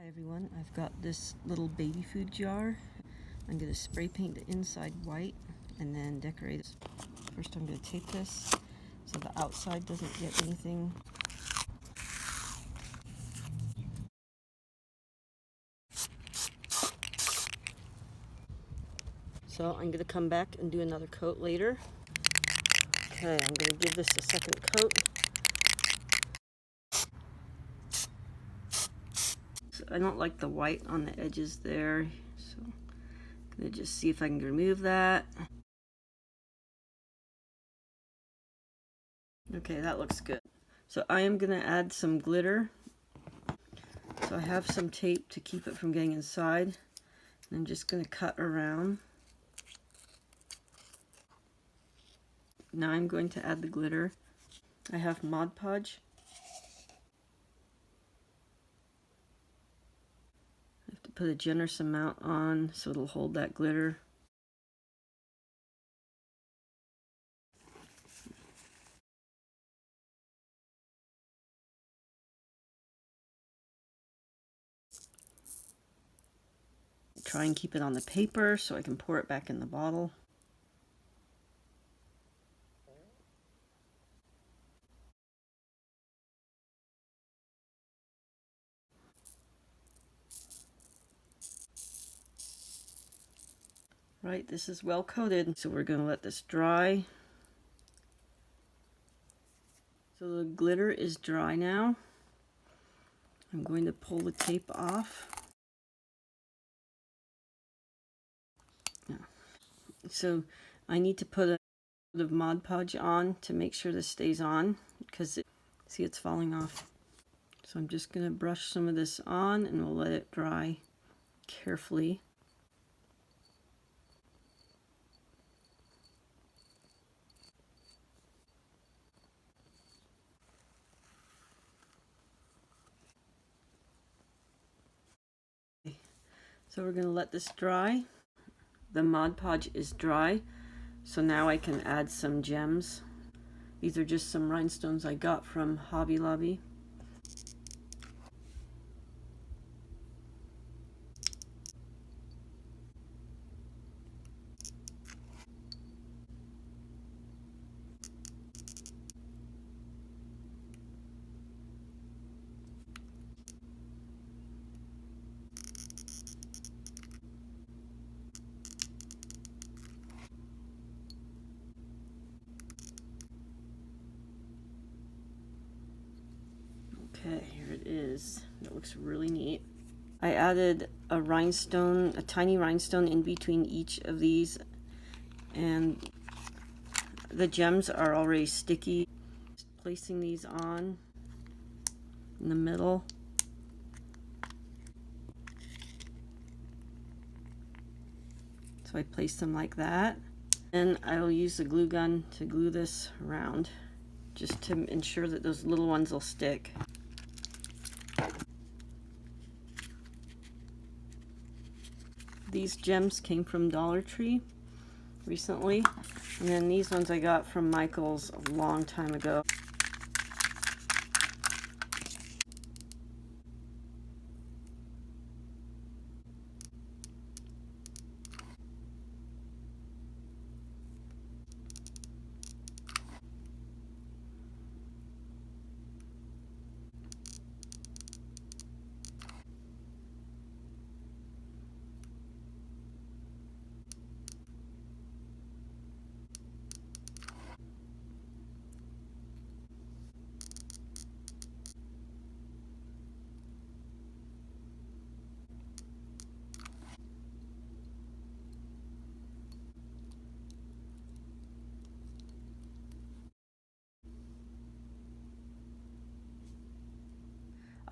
Hi everyone, I've got this little baby food jar. I'm going to spray paint the inside white and then decorate it. First I'm going to tape this so the outside doesn't get anything. So I'm going to come back and do another coat later. Okay, I'm going to give this a second coat. So I don't like the white on the edges there, so I'm going to just see if I can remove that. Okay, that looks good. So I am going to add some glitter. So I have some tape to keep it from getting inside. And I'm just going to cut around. Now I'm going to add the glitter. I have Mod Podge. I have to put a generous amount on so it'll hold that glitter. Try and keep it on the paper so I can pour it back in the bottle. Right, this is well coated, so we're going to let this dry. So the glitter is dry now. I'm going to pull the tape off. So I need to put a bit of Mod Podge on to make sure this stays on, because see, it's falling off. So I'm just going to brush some of this on and we'll let it dry carefully. So we're going to let this dry. The Mod Podge is dry, so now I can add some gems. These are just some rhinestones I got from Hobby Lobby. Okay, here it is. That looks really neat. I added a rhinestone, a tiny rhinestone in between each of these, and the gems are already sticky. Just placing these on in the middle. So I place them like that. And I will use the glue gun to glue this around, just to ensure that those little ones will stick. These gems came from Dollar Tree recently, and then these ones I got from Michael's a long time ago.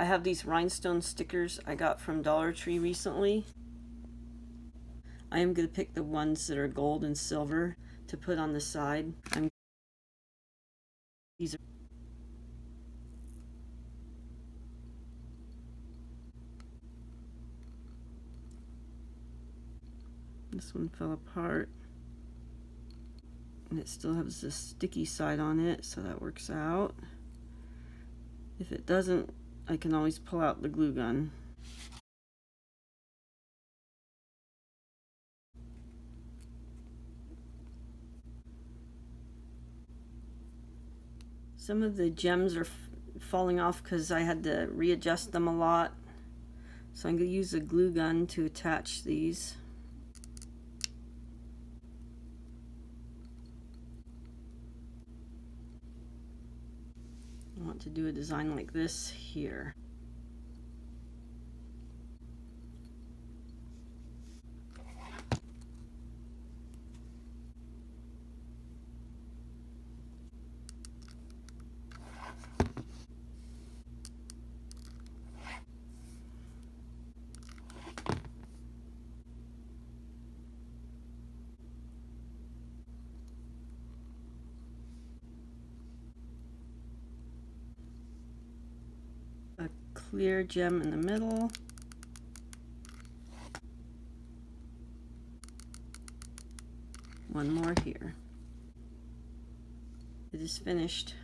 I have these rhinestone stickers I got from Dollar Tree recently. I am going to pick the ones that are gold and silver to put on the side. These are This one fell apart, and it still has this sticky side on it, so that works out. If it doesn't, I can always pull out the glue gun. Some of the gems are falling off because I had to readjust them a lot. So I'm going to use a glue gun to attach these. I want to do a design like this here. A clear gem in the middle. One more here. It is finished.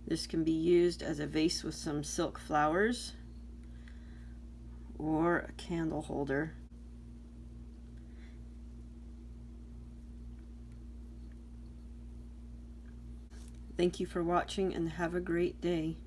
This can be used as a vase with some silk flowers or a candle holder. Thank you for watching and have a great day.